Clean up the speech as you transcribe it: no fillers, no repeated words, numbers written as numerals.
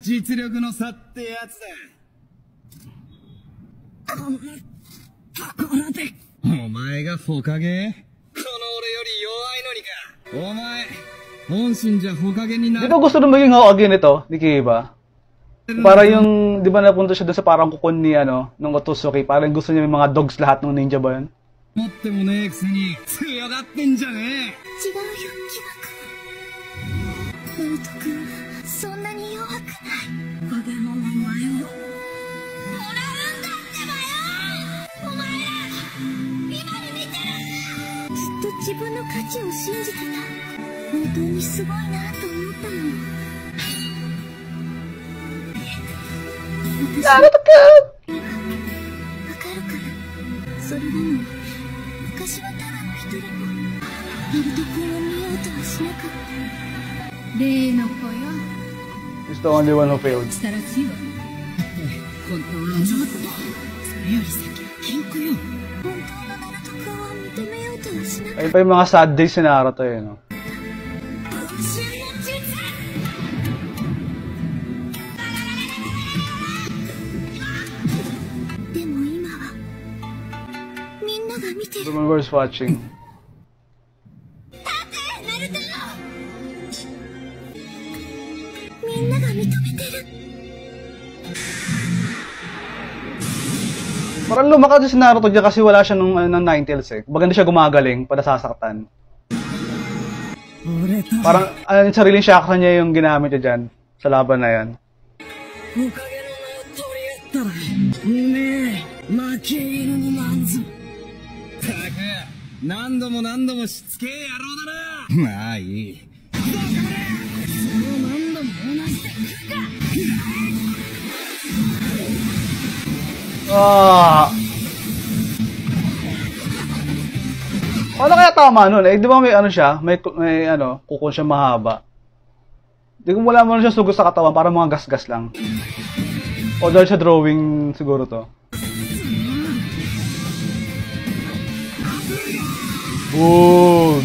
実力の差ってやつだ。こんなところで。お前が火影？この俺より弱いのにか。お前、本心じゃ火影になる。Di ba gusto na maging Hokage nito, ni Kiba? Para yung, di ba napunta siya doon sa parang kukon ni, nung Otsutsuki, parang gusto niya may mga dogs lahat ng ninja ba yun? 持ってもねえくせに強がってんじゃねえ。違うよ、キバ君。ナルト君はそんなに弱くない。火影の名前をもらうんだってばよ。お前ら今に見てる。ずっと自分の価値を信じてた。本当にすごいなと思ったの。ナルト君。わかるから。それなのに昔はただの一人子。ナルト君を見ようとはしなかった。例の子よ。He's the only one who failed. したらしいわ。本当はちょっと。それより先は健康よ。本当のナルト君を認めようとはしなかった。Ayun pa yung mga sad days ni Naruto eh, no? でも今はみんなが見てる。 Everyone's watching. みんなが認めてる。Parang lumakad si Naruto dyan kasi wala siya ng Nine Tails eh. Baga hindi siya gumagaling para sasaktan. Parang yung sariling chakra niya yung ginamit niya dyan sa laban na yan. 何度も何度もしつけえ野郎だな。まあいい。何度も同じで来るか。Paano kaya tama nun? Eh, di ba may siya? May kukon siya mahaba. Di ko wala mo siya sugo sa katawan para mga gas-gas lang. O dahil sa drawing siguro to. Boom!